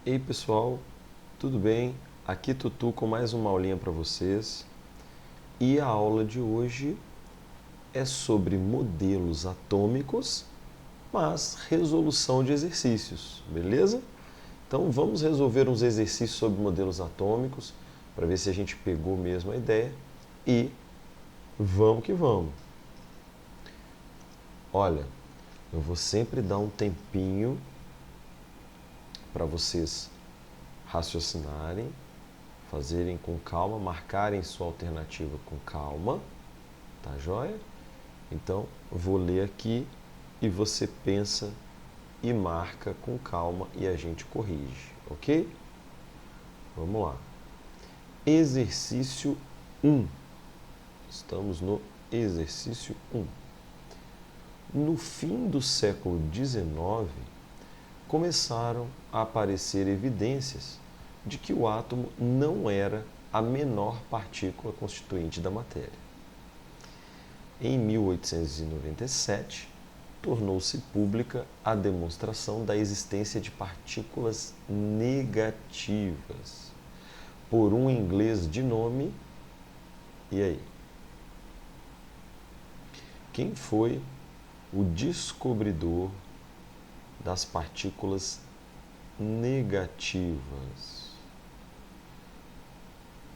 Ei pessoal, tudo bem? Aqui Tutu com mais uma aulinha para vocês. E a aula de hoje é sobre modelos atômicos, mas resolução de exercícios, beleza? Então vamos resolver uns exercícios sobre modelos atômicos para ver se a gente pegou mesmo a ideia e vamos que vamos. Olha, eu vou sempre dar um tempinho para vocês raciocinarem, fazerem com calma, marcarem sua alternativa com calma, tá joia? Então, vou ler aqui e você pensa e marca com calma e a gente corrige, ok? Vamos lá. Exercício 1. Estamos no exercício 1. No fim do século XIX, começaram a aparecer evidências de que o átomo não era a menor partícula constituinte da matéria. Em 1897, tornou-se pública a demonstração da existência de partículas negativas por um inglês de nome. E aí? Quem foi o descobridor das partículas negativas?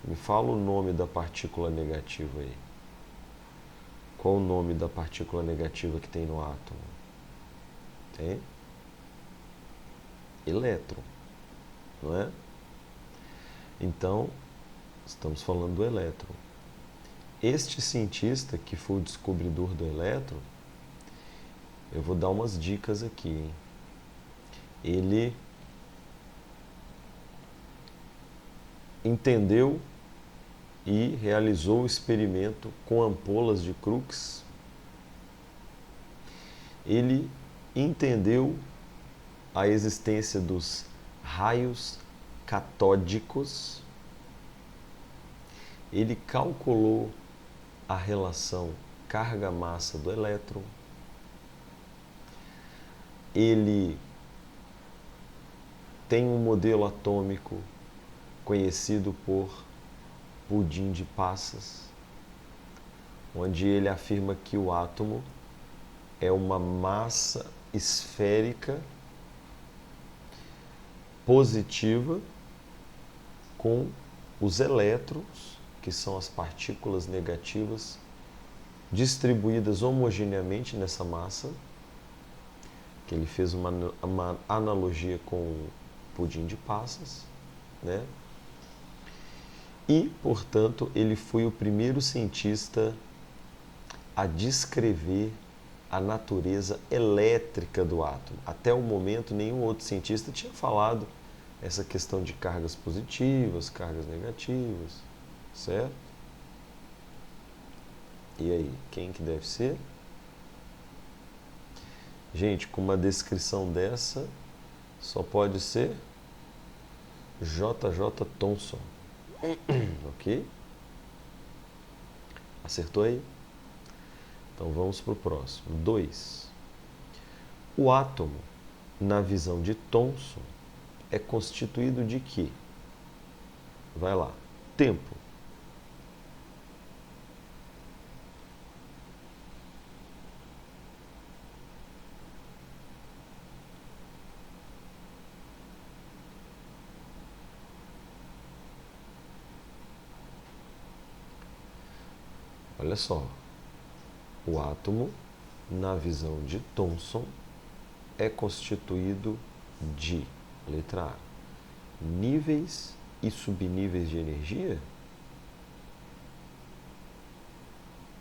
Me fala o nome da partícula negativa aí. Qual o nome da partícula negativa que tem no átomo? Tem? Elétron, não é? Então, estamos falando do elétron. Este cientista que foi o descobridor do elétron, eu vou dar umas dicas aqui, hein? Ele entendeu e realizou o experimento com ampolas de Crookes. Ele entendeu a existência dos raios catódicos. Ele calculou a relação carga-massa do elétron. Ele tem um modelo atômico conhecido por Pudim de Passas, onde ele afirma que o átomo é uma massa esférica positiva com os elétrons, que são as partículas negativas, distribuídas homogeneamente nessa massa, que ele fez uma analogia com o pudim de passas, né? E, portanto, ele foi o primeiro cientista a descrever a natureza elétrica do átomo. Até o momento, nenhum outro cientista tinha falado essa questão de cargas positivas, cargas negativas, certo? E aí, quem que deve ser? Gente, com uma descrição dessa, só pode ser J.J. Thomson. Ok? Acertou aí? Então vamos para o próximo. 2. O átomo, na visão de Thomson, é constituído de quê? Vai lá. Tempo. Olha só. O átomo, na visão de Thomson, é constituído de, letra A, níveis e subníveis de energia?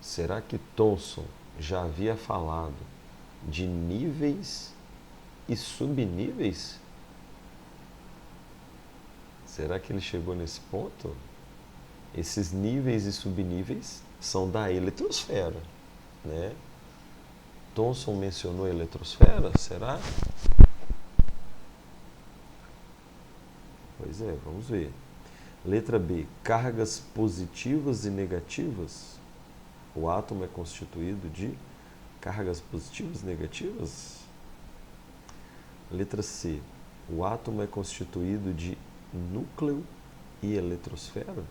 Será que Thomson já havia falado de níveis e subníveis? Será que ele chegou nesse ponto? Esses níveis e subníveis são da eletrosfera, né? Thomson mencionou a eletrosfera, será? Pois é, vamos ver. Letra B, cargas positivas e negativas. O átomo é constituído de cargas positivas e negativas? Letra C, O átomo é constituído de núcleo e eletrosfera?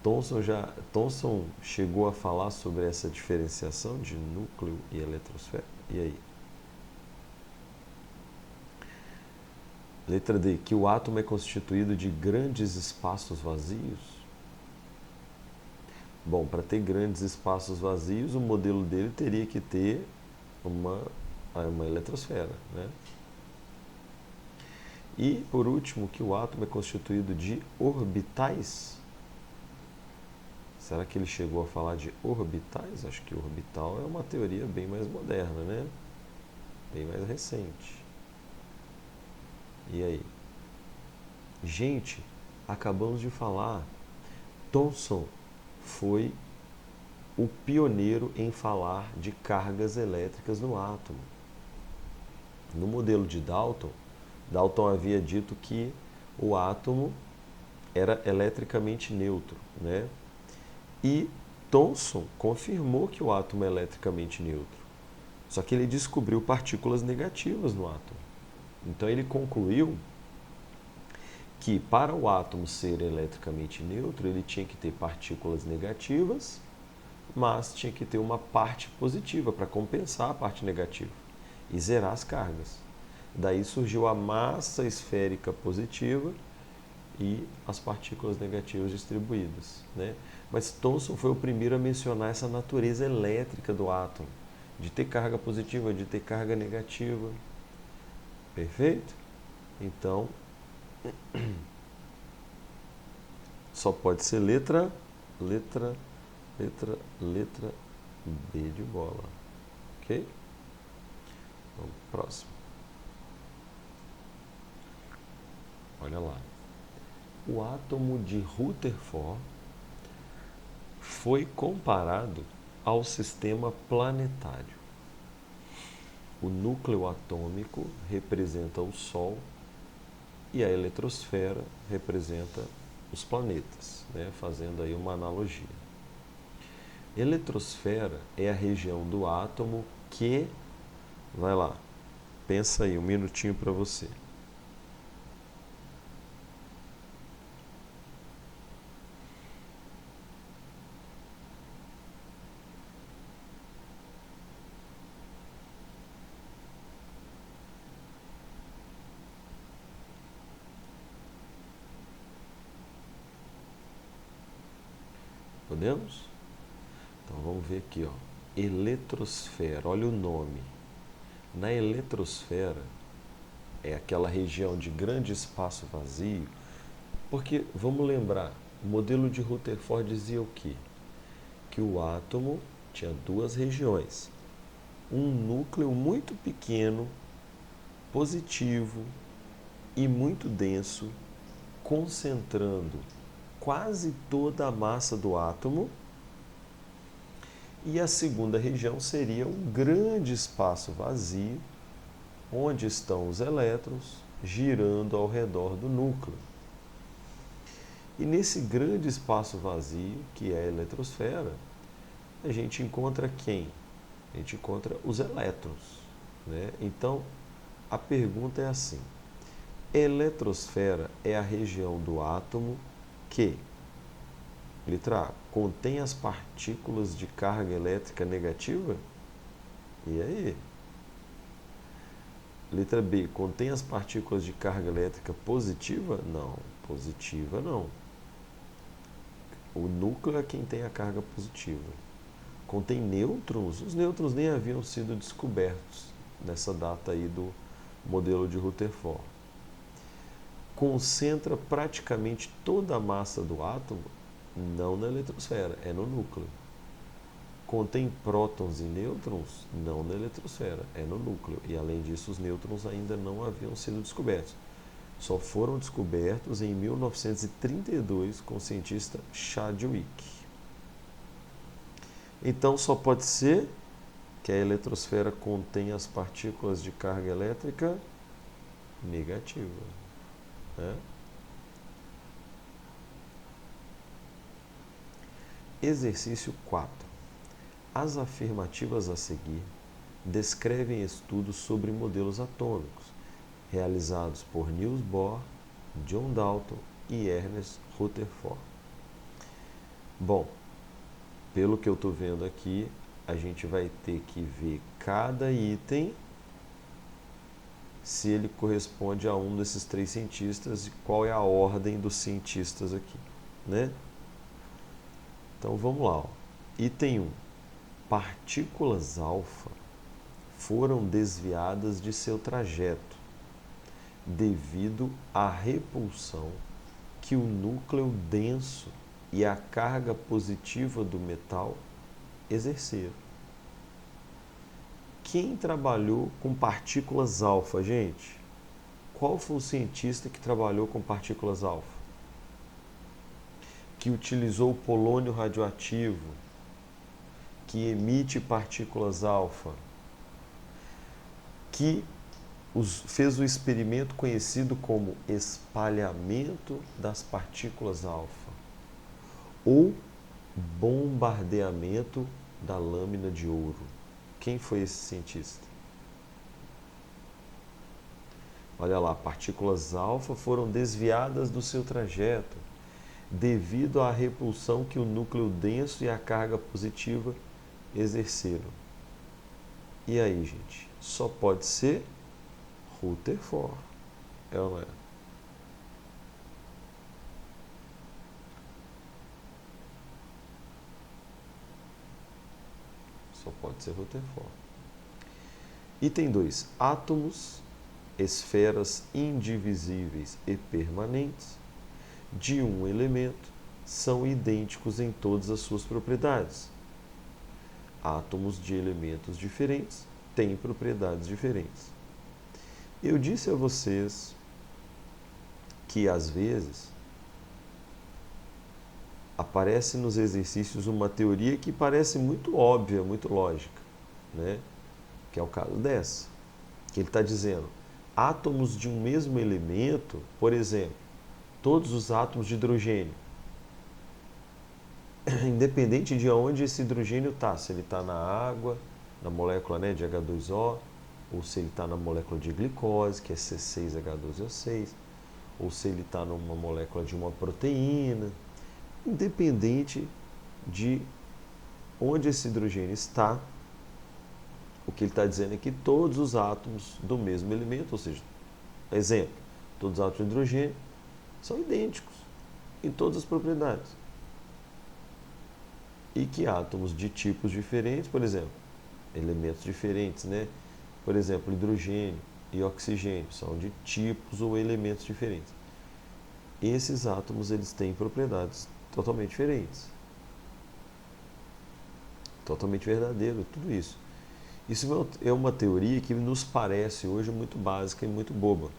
Thomson chegou a falar sobre essa diferenciação de núcleo e eletrosfera? E aí? Letra D, que o átomo é constituído de grandes espaços vazios? Bom, para ter grandes espaços vazios, o modelo dele teria que ter uma eletrosfera, né? E, por último, que o átomo é constituído de orbitais? Será que ele chegou a falar de orbitais? Acho que orbital é uma teoria bem mais moderna, né? Bem mais recente. E aí? Gente, acabamos de falar. Thomson foi o pioneiro em falar de cargas elétricas no átomo. No modelo de Dalton, Dalton havia dito que o átomo era eletricamente neutro, né? E Thomson confirmou que o átomo é eletricamente neutro. Só que ele descobriu partículas negativas no átomo. Então ele concluiu que para o átomo ser eletricamente neutro, ele tinha que ter partículas negativas, mas tinha que ter uma parte positiva para compensar a parte negativa e zerar as cargas. Daí surgiu a massa esférica positiva e as partículas negativas distribuídas, né? Mas Thomson foi o primeiro a mencionar essa natureza elétrica do átomo, de ter carga positiva, de ter carga negativa. Perfeito? Então, só pode ser letra B de bola. Ok? Vamos pro próximo. Olha lá. O átomo de Rutherford foi comparado ao sistema planetário. O núcleo atômico representa o Sol e a eletrosfera representa os planetas, né? Fazendo aí uma analogia. Eletrosfera é a região do átomo que... Vai lá, pensa aí, um minutinho para você. Podemos? Então vamos ver aqui, ó. Eletrosfera, olha o nome. Na eletrosfera é aquela região de grande espaço vazio, porque, vamos lembrar, o modelo de Rutherford dizia o quê? Que o átomo tinha duas regiões. Um núcleo muito pequeno, positivo e muito denso, concentrando quase toda a massa do átomo. E a segunda região seria um grande espaço vazio, onde estão os elétrons girando ao redor do núcleo. E nesse grande espaço vazio, que é a eletrosfera, a gente encontra quem? A gente encontra os elétrons, né? Então, a pergunta é assim: eletrosfera é a região do átomo que, letra A, contém as partículas de carga elétrica negativa? E aí? Letra B, contém as partículas de carga elétrica positiva? Não, positiva não. O núcleo é quem tem a carga positiva. Contém nêutrons? Os nêutrons nem haviam sido descobertos nessa data aí do modelo de Rutherford. Concentra praticamente toda a massa do átomo? Não na eletrosfera, é no núcleo. Contém prótons e nêutrons? Não na eletrosfera, é no núcleo. E além disso, os nêutrons ainda não haviam sido descobertos. Só foram descobertos em 1932 com o cientista Chadwick. Então só pode ser que a eletrosfera contém as partículas de carga elétrica negativa, né? Exercício 4. As afirmativas a seguir descrevem estudos sobre modelos atômicos, realizados por Niels Bohr, John Dalton e Ernest Rutherford. Bom, pelo que eu estou vendo aqui, a gente vai ter que ver cada item, se ele corresponde a um desses três cientistas e qual é a ordem dos cientistas aqui, né? Então vamos lá, ó. Item 1. Partículas alfa foram desviadas de seu trajeto devido à repulsão que o núcleo denso e a carga positiva do metal exerceram. Quem trabalhou com partículas alfa, gente? Qual foi o cientista que trabalhou com partículas alfa? Que utilizou o polônio radioativo, que emite partículas alfa, que fez o experimento conhecido como espalhamento das partículas alfa ou bombardeamento da lâmina de ouro. Quem foi esse cientista? Olha lá, partículas alfa foram desviadas do seu trajeto devido à repulsão que o núcleo denso e a carga positiva exerceram. E aí, gente? Só pode ser Rutherford. É ou não é? Só pode ser Rutherford. Item 2. Átomos, esferas indivisíveis e permanentes de um elemento são idênticos em todas as suas propriedades. Átomos de elementos diferentes têm propriedades diferentes. Eu disse a vocês que às vezes aparece nos exercícios uma teoria que parece muito óbvia, muito lógica, né? Que é o caso dessa, que ele está dizendo, átomos de um mesmo elemento, por exemplo, todos os átomos de hidrogênio, independente de onde esse hidrogênio está, se ele está na água, na molécula, né, de H2O, ou se ele está na molécula de glicose, que é C6H12O6, ou se ele está numa molécula de uma proteína, independente de onde esse hidrogênio está, o que ele está dizendo é que todos os átomos do mesmo elemento, ou seja, exemplo, todos os átomos de hidrogênio são idênticos em todas as propriedades. E que átomos de tipos diferentes, por exemplo, elementos diferentes, né? Por exemplo, hidrogênio e oxigênio são de tipos ou elementos diferentes. Esses átomos eles têm propriedades totalmente diferentes. Totalmente verdadeiro, tudo isso. Isso é uma teoria que nos parece hoje muito básica e muito boba.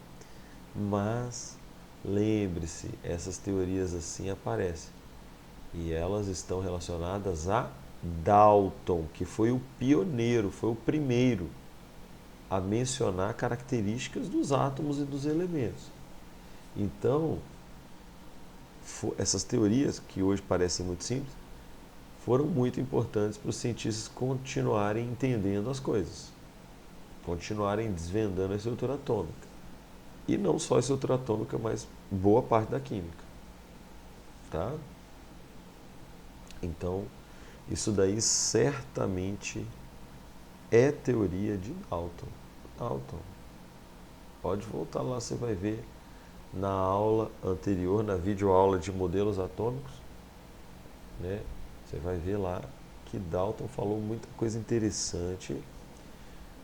Mas, lembre-se, essas teorias assim aparecem. E elas estão relacionadas a Dalton, que foi o pioneiro, foi o primeiro a mencionar características dos átomos e dos elementos. Então, essas teorias, que hoje parecem muito simples, foram muito importantes para os cientistas continuarem entendendo as coisas, continuarem desvendando a estrutura atômica. E não só a estrutura atômica, mas boa parte da química. Tá? Então, isso daí certamente é teoria de Dalton. Dalton. Pode voltar lá, você vai ver na aula anterior, na videoaula de modelos atômicos, né? Você vai ver lá que Dalton falou muita coisa interessante.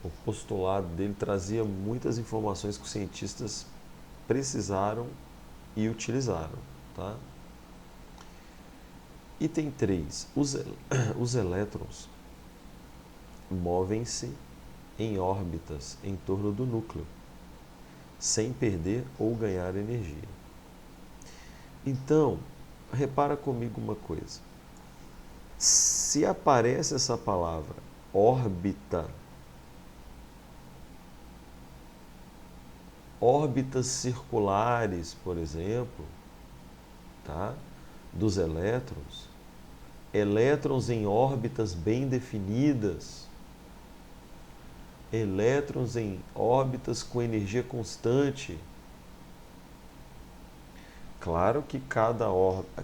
O postulado dele trazia muitas informações que os cientistas precisaram e utilizaram. Tá? Item 3. Os elétrons movem-se em órbitas em torno do núcleo, sem perder ou ganhar energia. Então, repara comigo uma coisa. Se aparece essa palavra órbita, órbitas circulares, por exemplo, tá? Dos elétrons, elétrons em órbitas bem definidas, elétrons em órbitas com energia constante. Claro que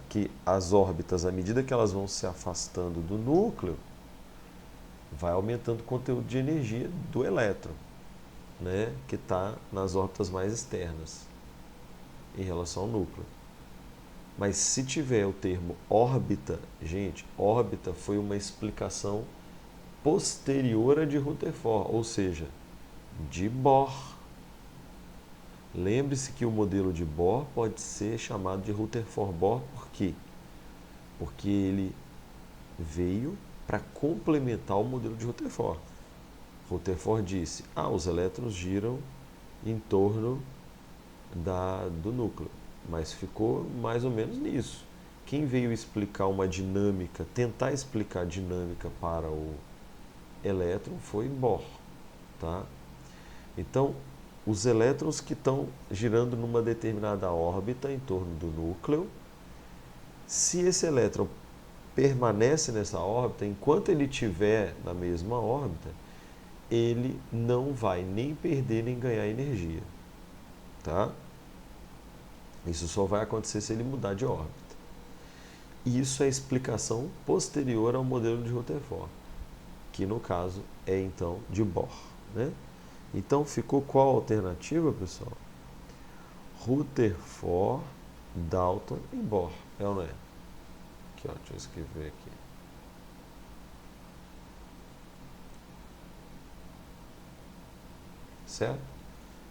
que as órbitas, à medida que elas vão se afastando do núcleo, vai aumentando o conteúdo de energia do elétron, né, que está nas órbitas mais externas em relação ao núcleo. Mas se tiver o termo órbita, gente, órbita foi uma explicação posterior a de Rutherford, ou seja, de Bohr. Lembre-se que o modelo de Bohr pode ser chamado de Rutherford-Bohr, por quê? Porque ele veio para complementar o modelo de Rutherford. Rutherford disse, os elétrons giram em torno do núcleo, mas ficou mais ou menos nisso. Quem veio explicar uma dinâmica, tentar explicar a dinâmica para o elétron foi Bohr, tá? Então, os elétrons que estão girando numa determinada órbita em torno do núcleo, se esse elétron permanece nessa órbita, enquanto ele estiver na mesma órbita, ele não vai nem perder nem ganhar energia, tá? Isso só vai acontecer se ele mudar de órbita. Isso é a explicação posterior ao modelo de Rutherford, que no caso é então de Bohr, né? Então ficou qual a alternativa, pessoal? Rutherford, Dalton e Bohr. É ou não é? Aqui, ó, deixa eu escrever aqui. Certo?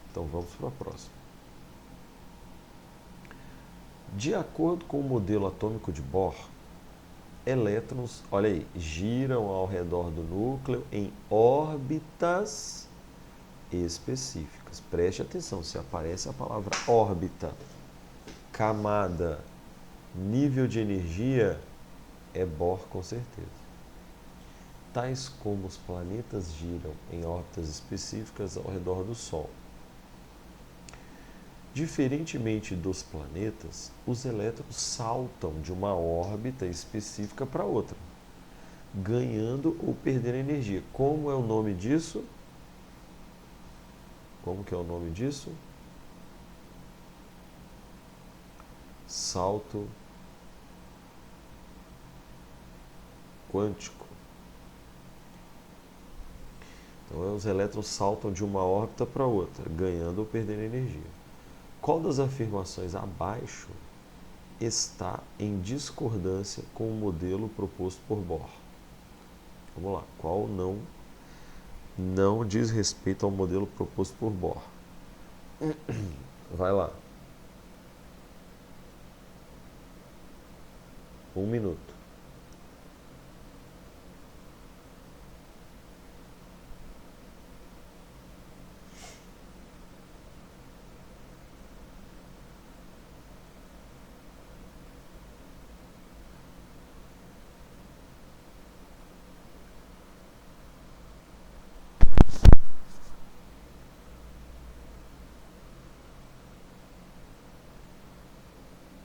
Então vamos para a próxima. De acordo com o modelo atômico de Bohr, elétrons, olha aí, giram ao redor do núcleo em órbitas específicas. Preste atenção, se aparece a palavra órbita, camada, nível de energia, é Bohr com certeza. Tais como os planetas giram em órbitas específicas ao redor do Sol. Diferentemente dos planetas, os elétrons saltam de uma órbita específica para outra, ganhando ou perdendo energia. Como é o nome disso? Como que é o nome disso? Salto quântico. Então, os elétrons saltam de uma órbita para outra, ganhando ou perdendo energia. Qual das afirmações abaixo está em discordância com o modelo proposto por Bohr? Vamos lá. Qual não diz respeito ao modelo proposto por Bohr? Vai lá. 1 minuto.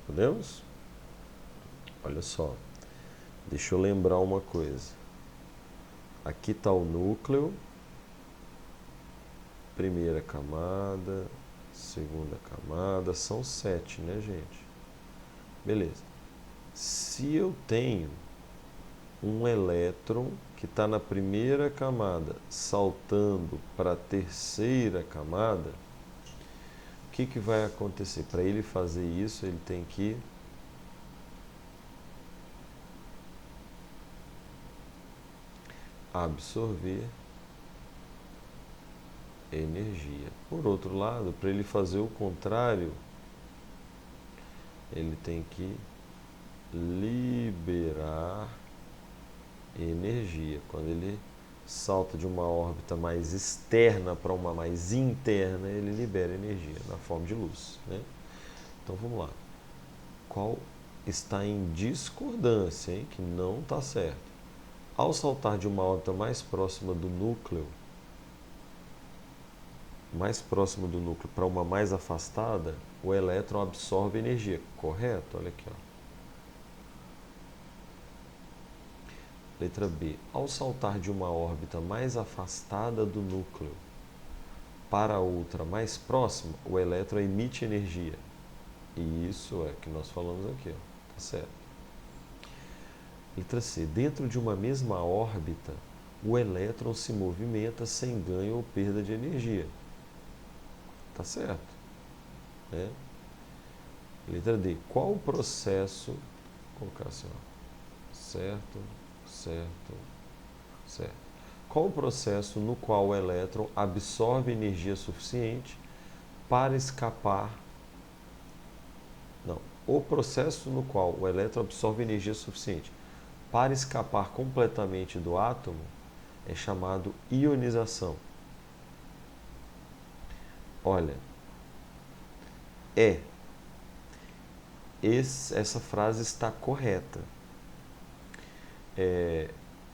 Podemos? Olha só. Deixa eu lembrar uma coisa. Aqui está o núcleo. Primeira camada, segunda camada, são 7, né, gente? Beleza. Se eu tenho um elétron que está na primeira camada saltando para a terceira camada, o que vai acontecer? Para ele fazer isso, ele tem que absorver energia. Por outro lado, para ele fazer o contrário, ele tem que liberar energia. Quando ele salta de uma órbita mais externa para uma mais interna, ele libera energia na forma de luz, né? Então vamos lá. Qual está em discordância, hein? Que não está certo. Ao saltar de uma órbita mais próxima do núcleo para uma mais afastada, o elétron absorve energia, correto? Olha aqui, ó. Letra B. Ao saltar de uma órbita mais afastada do núcleo para outra mais próxima, o elétron emite energia. E isso é o que nós falamos aqui, ó. Tá certo. Letra C. Dentro de uma mesma órbita, o elétron se movimenta sem ganho ou perda de energia. Tá certo. Né? Letra D. Qual o processo... Vou colocar assim, ó. Certo, certo, certo. Qual o processo no qual o elétron absorve energia suficiente para escapar... Não. O processo no qual o elétron absorve energia suficiente para escapar completamente do átomo é chamado ionização. Olha, essa frase está correta,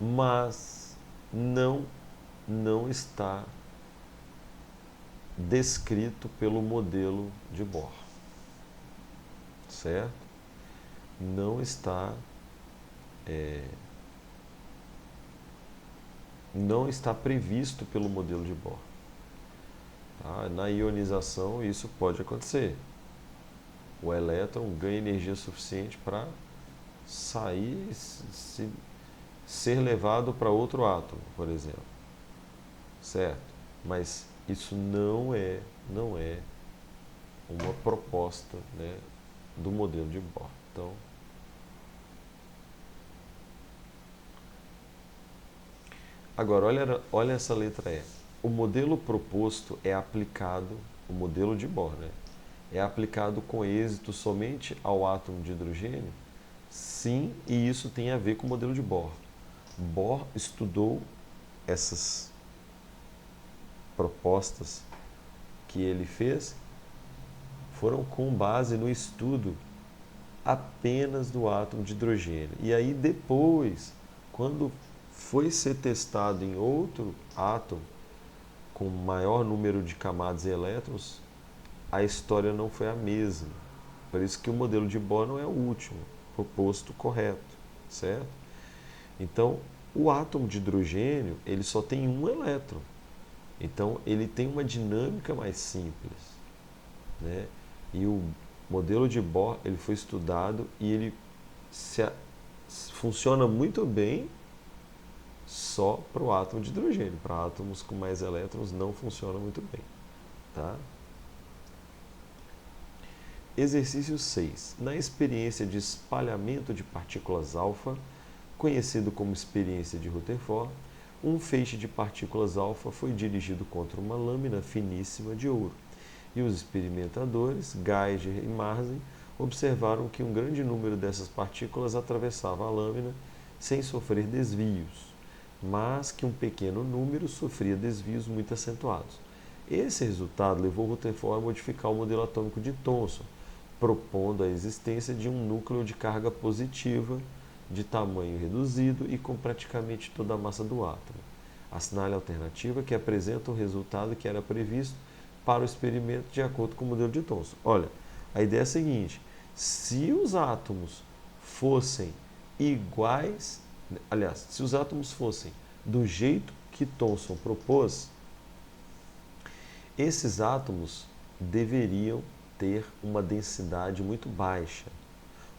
mas não está descrito pelo modelo de Bohr, certo? Não está previsto pelo modelo de Bohr. Tá? Na ionização isso pode acontecer. O elétron ganha energia suficiente para sair, ser levado para outro átomo, por exemplo. Certo? Mas isso não é uma proposta, né, do modelo de Bohr. Então, agora, olha essa letra E. O modelo proposto é aplicado, o modelo de Bohr, né, é aplicado com êxito somente ao átomo de hidrogênio? Sim, e isso tem a ver com o modelo de Bohr. Bohr estudou essas propostas que ele fez, foram com base no estudo apenas do átomo de hidrogênio. E aí depois, quando foi ser testado em outro átomo, com maior número de camadas e elétrons, a história não foi a mesma. Por isso que o modelo de Bohr não é o último proposto correto, certo? Então, o átomo de hidrogênio, ele só tem um elétron. Então, ele tem uma dinâmica mais simples, né? E o modelo de Bohr, ele foi estudado e ele funciona muito bem só para o átomo de hidrogênio. Para átomos com mais elétrons não funciona muito bem, tá? Exercício 6. Na experiência de espalhamento de partículas alfa, conhecido como experiência de Rutherford, um feixe de partículas alfa foi dirigido contra uma lâmina finíssima de ouro, e os experimentadores, Geiger e Marsen, observaram que um grande número dessas partículas atravessava a lâmina sem sofrer desvios, mas que um pequeno número sofria desvios muito acentuados. Esse resultado levou Rutherford a modificar o modelo atômico de Thomson, propondo a existência de um núcleo de carga positiva de tamanho reduzido e com praticamente toda a massa do átomo. Assinale a alternativa que apresenta o resultado que era previsto para o experimento de acordo com o modelo de Thomson. Olha, a ideia é a seguinte: se os átomos fossem iguais, aliás, se os átomos fossem do jeito que Thomson propôs, esses átomos deveriam ter uma densidade muito baixa,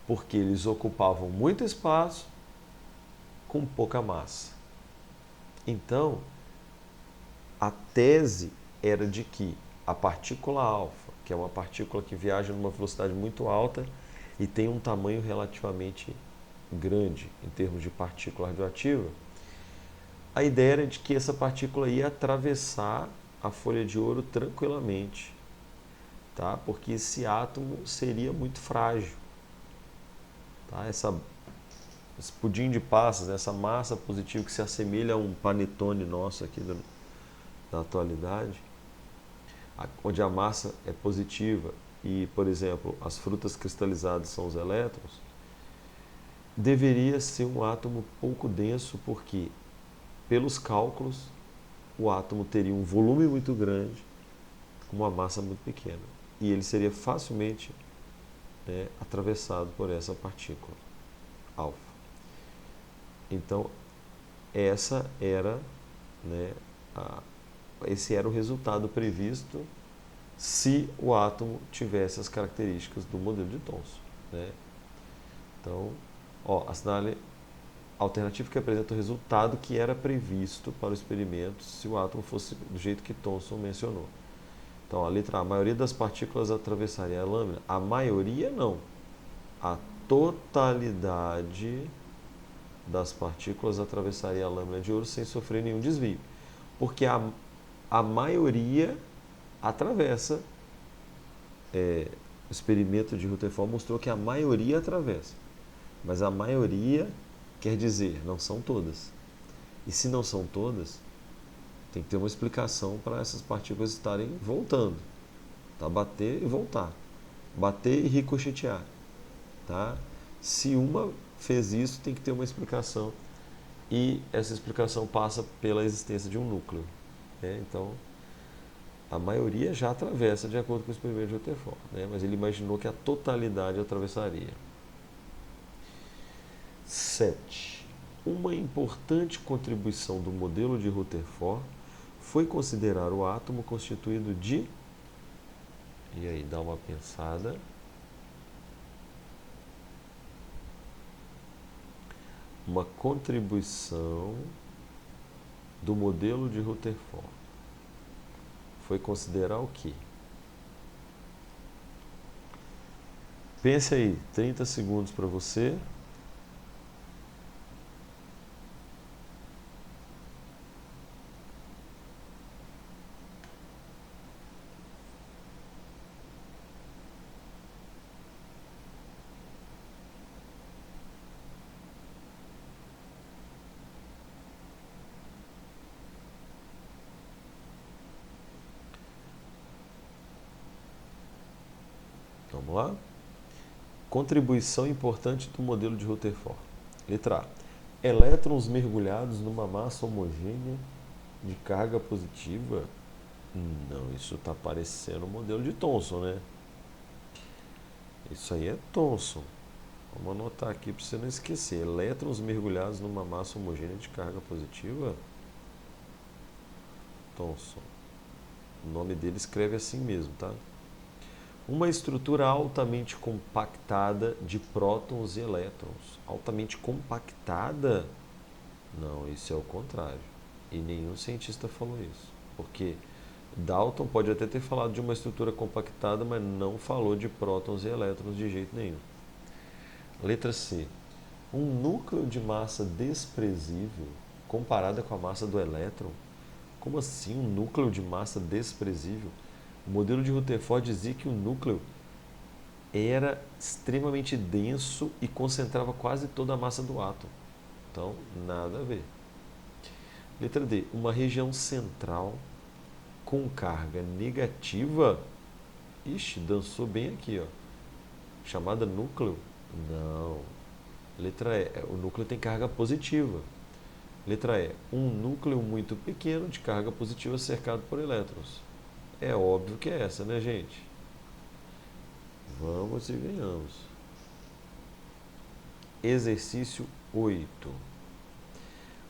porque eles ocupavam muito espaço com pouca massa. Então, a tese era de que a partícula alfa, que é uma partícula que viaja numa velocidade muito alta e tem um tamanho relativamente grande em termos de partícula radioativa, a ideia era de que essa partícula ia atravessar a folha de ouro tranquilamente, tá? Porque esse átomo seria muito frágil. Tá? Esse pudim de passas, essa massa positiva que se assemelha a um panetone nosso aqui da atualidade, onde a massa é positiva e, por exemplo, as frutas cristalizadas são os elétrons, deveria ser um átomo pouco denso, porque, pelos cálculos, o átomo teria um volume muito grande com uma massa muito pequena. E ele seria facilmente, atravessado por essa partícula alfa. Então, essa era, né, esse era o resultado previsto se o átomo tivesse as características do modelo de Thomson, né? Então, assinale a alternativa que apresenta o resultado que era previsto para o experimento se o átomo fosse do jeito que Thomson mencionou. Então, a letra A, a maioria das partículas atravessaria a lâmina. A maioria não. A totalidade das partículas atravessaria a lâmina de ouro sem sofrer nenhum desvio. Porque a maioria atravessa. O experimento de Rutherford mostrou que a maioria atravessa. Mas a maioria quer dizer, não são todas. E se não são todas, tem que ter uma explicação para essas partículas estarem voltando. Tá? Bater e voltar. Bater e ricochetear. Tá? Se uma fez isso, tem que ter uma explicação. E essa explicação passa pela existência de um núcleo. Né? Então, a maioria já atravessa de acordo com o experimento de Rutherford, né? Mas ele imaginou que a totalidade atravessaria. 7. Uma importante contribuição do modelo de Rutherford foi considerar o átomo constituído de... E aí, dá uma pensada. Uma contribuição do modelo de Rutherford foi considerar o quê? Pense aí, 30 segundos para você. Vamos lá? Contribuição importante do modelo de Rutherford. Letra A. Elétrons mergulhados numa massa homogênea de carga positiva. Não, isso está parecendo o modelo de Thomson, né? Isso aí é Thomson. Vamos anotar aqui para você não esquecer. Elétrons mergulhados numa massa homogênea de carga positiva. Thomson. O nome dele escreve assim mesmo, tá? Uma estrutura altamente compactada de prótons e elétrons. Altamente compactada? Não, isso é o contrário. E nenhum cientista falou isso. Porque Dalton pode até ter falado de uma estrutura compactada, mas não falou de prótons e elétrons de jeito nenhum. Letra C. Um núcleo de massa desprezível comparada com a massa do elétron? Como assim um núcleo de massa desprezível? O modelo de Rutherford dizia que o núcleo era extremamente denso e concentrava quase toda a massa do átomo. Então, nada a ver. Letra D. Uma região central com carga negativa. Ixi, dançou bem aqui, ó. Chamada núcleo? Não. Letra E. O núcleo tem carga positiva. Letra E. Um núcleo muito pequeno de carga positiva cercado por elétrons. É óbvio que é essa, né, gente? Vamos e ganhamos. Exercício 8.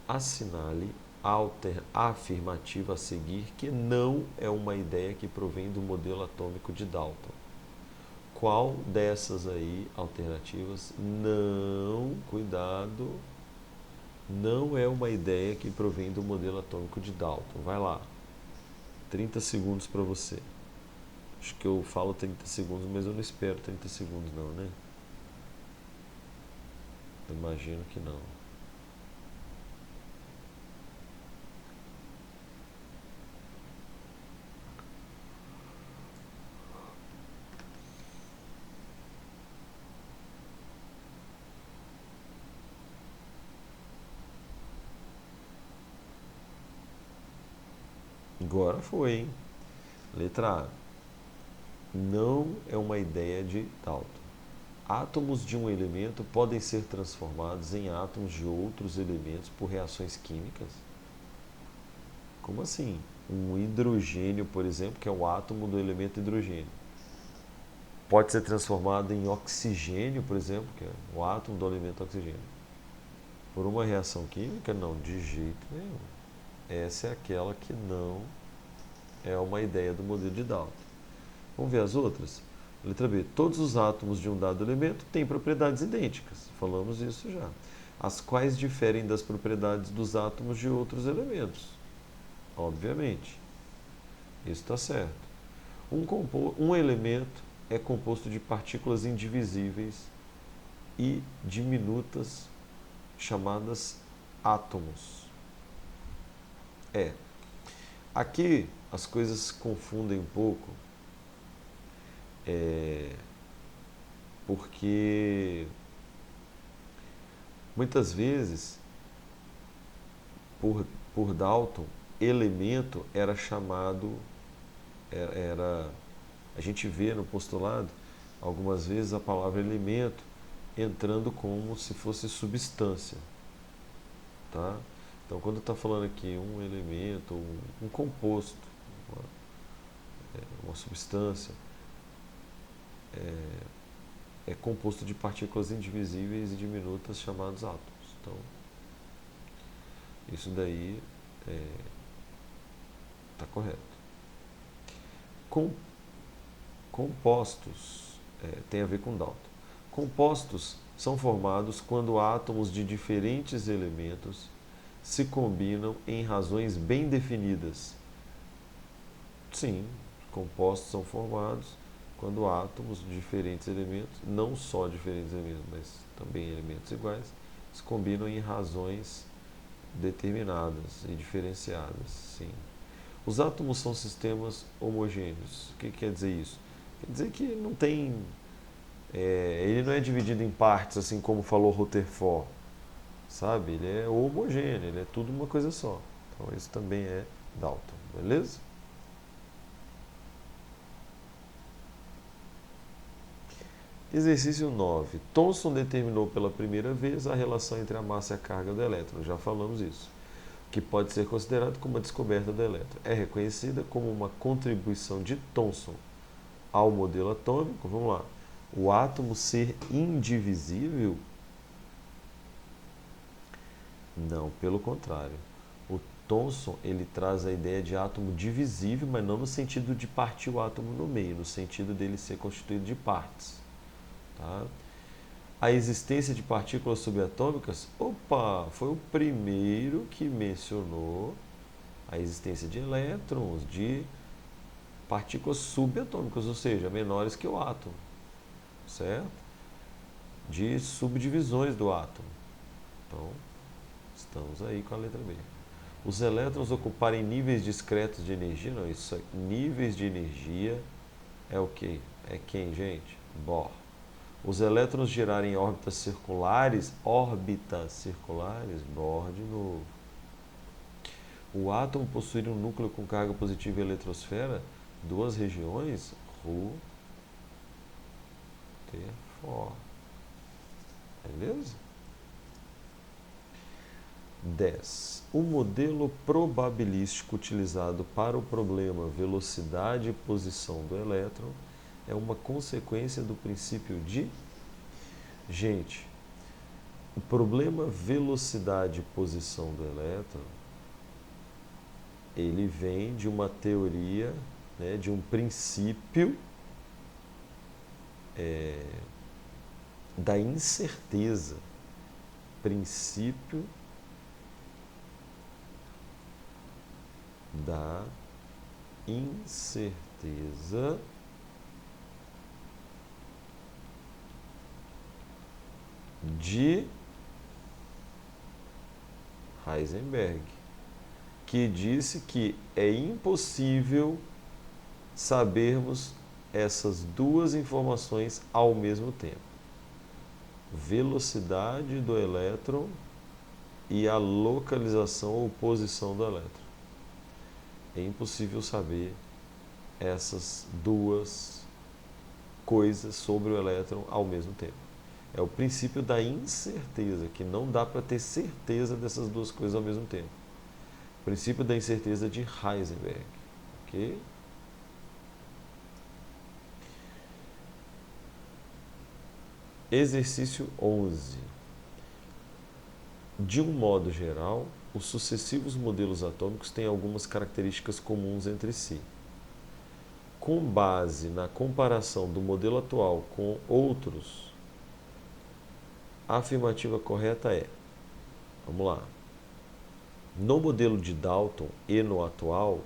Assinale a afirmativa a seguir que não é uma ideia que provém do modelo atômico de Dalton. Qual dessas aí alternativas não, cuidado, não é uma ideia que provém do modelo atômico de Dalton? Vai lá. 30 segundos para você. Acho que eu falo 30 segundos, mas eu não espero 30 segundos não, né? Eu imagino que não. Agora foi, hein? Letra A. Não é uma ideia de Dalton. Átomos de um elemento podem ser transformados em átomos de outros elementos por reações químicas? Como assim? Um hidrogênio, por exemplo, que é o átomo do elemento hidrogênio, pode ser transformado em oxigênio, por exemplo, que é o átomo do elemento oxigênio. Por uma reação química? Não, de jeito nenhum. Essa é aquela que não é uma ideia do modelo de Dalton. Vamos ver as outras? Letra B. Todos os átomos de um dado elemento têm propriedades idênticas. Falamos isso já. As quais diferem das propriedades dos átomos de outros elementos. Obviamente. Isso está certo. Um elemento é composto de partículas indivisíveis e diminutas chamadas átomos. Aqui as coisas se confundem um pouco, porque muitas vezes, por Dalton, elemento era chamado, a gente vê no postulado, algumas vezes a palavra elemento entrando como se fosse substância, tá? Então, quando está falando aqui um elemento, um composto, uma substância, é composto de partículas indivisíveis e diminutas chamadas átomos. Então, isso daí está correto. Compostos tem a ver com Dalton. Compostos são formados quando átomos de diferentes elementos se combinam em razões bem definidas. Sim, compostos são formados quando átomos de diferentes elementos, não só diferentes elementos, mas também elementos iguais, se combinam em razões determinadas e diferenciadas. Sim. Os átomos são sistemas homogêneos. O que quer dizer isso? Quer dizer que não tem. Ele não é dividido em partes, assim como falou Rutherford. Sabe? Ele é homogêneo, ele é tudo uma coisa só. Então, isso também é Dalton, beleza? Exercício 9. Thomson determinou pela primeira vez a relação entre a massa e a carga do elétron. Já falamos isso. Que pode ser considerado como uma descoberta do elétron. É reconhecida como uma contribuição de Thomson ao modelo atômico. Vamos lá. O átomo ser indivisível? Não, pelo contrário. O Thomson ele traz a ideia de átomo divisível, mas não no sentido de partir o átomo no meio, no sentido dele ser constituído de partes. Tá? A existência de partículas subatômicas, foi o primeiro que mencionou a existência de elétrons, de partículas subatômicas, ou seja, menores que o átomo, certo? De subdivisões do átomo. Então, estamos aí com a letra B. Os elétrons ocuparem níveis discretos de energia, não, isso é, níveis de energia é o quê? É quem, gente? Bohr. Os elétrons girarem em órbitas circulares, Bohr de novo. O átomo possuir um núcleo com carga positiva e eletrosfera, duas regiões, Rutherford. Beleza? 10. O modelo probabilístico utilizado para o problema velocidade e posição do elétron é uma consequência do princípio de... Gente, o problema velocidade e posição do elétron, ele vem de uma teoria, né, de um princípio da incerteza. Princípio da incerteza de Heisenberg, que disse que é impossível sabermos essas duas informações ao mesmo tempo: velocidade do elétron e a localização ou posição do elétron. É impossível saber essas duas coisas sobre o elétron ao mesmo tempo. É o princípio da incerteza, que não dá para ter certeza dessas duas coisas ao mesmo tempo. O princípio da incerteza de Heisenberg. Ok? Exercício 11. De um modo geral, os sucessivos modelos atômicos têm algumas características comuns entre si. Com base na comparação do modelo atual com outros, a afirmativa correta é, vamos lá, no modelo de Dalton e no atual,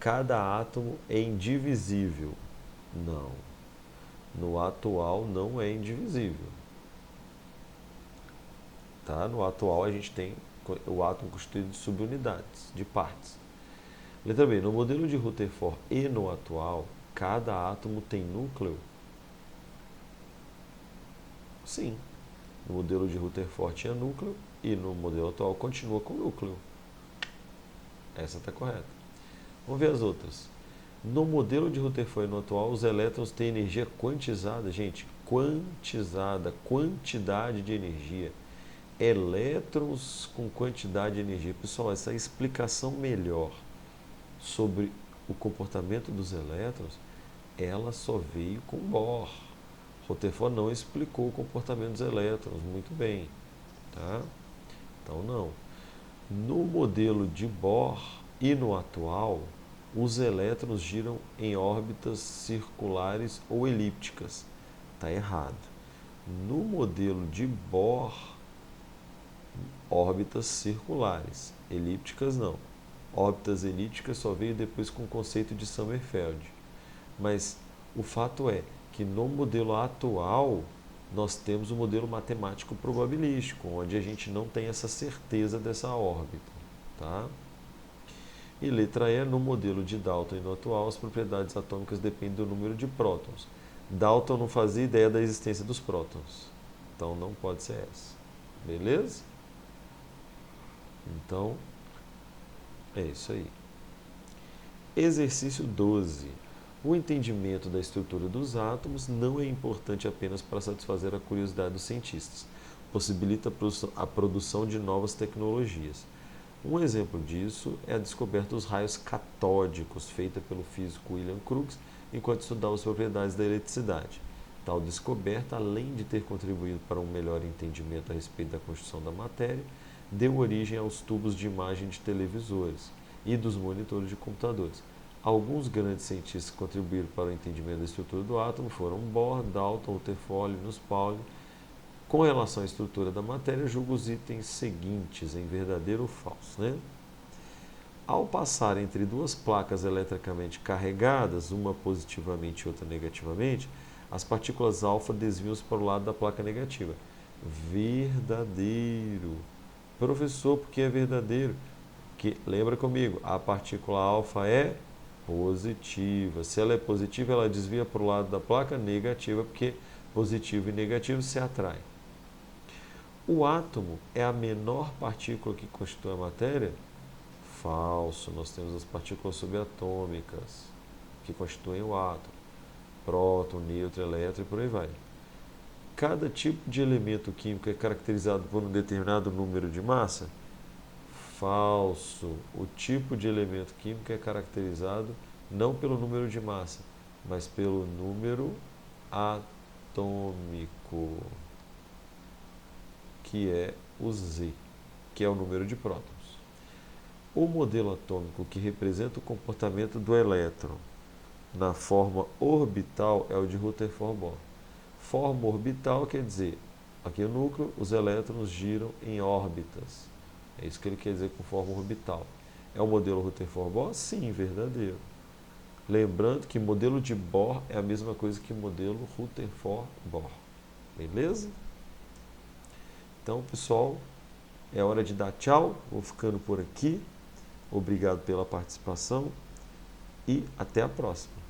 cada átomo é indivisível. Não, no atual não é indivisível. Tá? No atual a gente tem o átomo constituído de subunidades, de partes. Letra B, no modelo de Rutherford e no atual, cada átomo tem núcleo? Sim. No modelo de Rutherford tinha núcleo e no modelo atual continua com núcleo. Essa está correta. Vamos ver as outras. No modelo de Rutherford e no atual, os elétrons têm energia quantizada. Gente, quantizada, quantidade de energia. Elétrons com quantidade de energia. Pessoal, essa explicação melhor sobre o comportamento dos elétrons, ela só veio com Bohr. Rutherford não explicou o comportamento dos elétrons muito bem, tá? Então não. No modelo de Bohr e no atual, os elétrons giram em órbitas circulares ou elípticas. Está errado. No modelo de Bohr, órbitas circulares, elípticas não. Órbitas elípticas só veio depois com o conceito de Sommerfeld. Mas o fato é que no modelo atual nós temos o modelo matemático probabilístico, onde a gente não tem essa certeza dessa órbita. Tá? E letra E, no modelo de Dalton e no atual, as propriedades atômicas dependem do número de prótons. Dalton não fazia ideia da existência dos prótons, então não pode ser essa. Beleza? Então, é isso aí. Exercício 12. O entendimento da estrutura dos átomos não é importante apenas para satisfazer a curiosidade dos cientistas. Possibilita a produção de novas tecnologias. Um exemplo disso é a descoberta dos raios catódicos, feita pelo físico William Crookes enquanto estudava as propriedades da eletricidade. Tal descoberta, além de ter contribuído para um melhor entendimento a respeito da construção da matéria, deu origem aos tubos de imagem de televisores e dos monitores de computadores. Alguns grandes cientistas que contribuíram para o entendimento da estrutura do átomo foram Bohr, Dalton, Rutherford, Linus Pauling. Com relação à estrutura da matéria, julgo os itens seguintes em verdadeiro ou falso. Né? Ao passar entre duas placas eletricamente carregadas, uma positivamente e outra negativamente, as partículas alfa desviam-se para o lado da placa negativa. Verdadeiro. Professor, por que é verdadeiro? Porque, lembra comigo, a partícula alfa é positiva. Se ela é positiva, ela desvia para o lado da placa negativa, porque positivo e negativo se atraem. O átomo é a menor partícula que constitui a matéria? Falso. Nós temos as partículas subatômicas que constituem o átomo. Próton, nêutron, elétron e por aí vai. Cada tipo de elemento químico é caracterizado por um determinado número de massa? Falso. O tipo de elemento químico é caracterizado não pelo número de massa, mas pelo número atômico, que é o Z, que é o número de prótons. O modelo atômico que representa o comportamento do elétron na forma orbital é o de Rutherford-Bohr. Forma orbital quer dizer, aqui no núcleo, os elétrons giram em órbitas. É isso que ele quer dizer com forma orbital. É o modelo Rutherford-Bohr? Sim, verdadeiro. Lembrando que modelo de Bohr é a mesma coisa que modelo Rutherford-Bohr. Beleza? Então, pessoal, é hora de dar tchau. Vou ficando por aqui. Obrigado pela participação e até a próxima.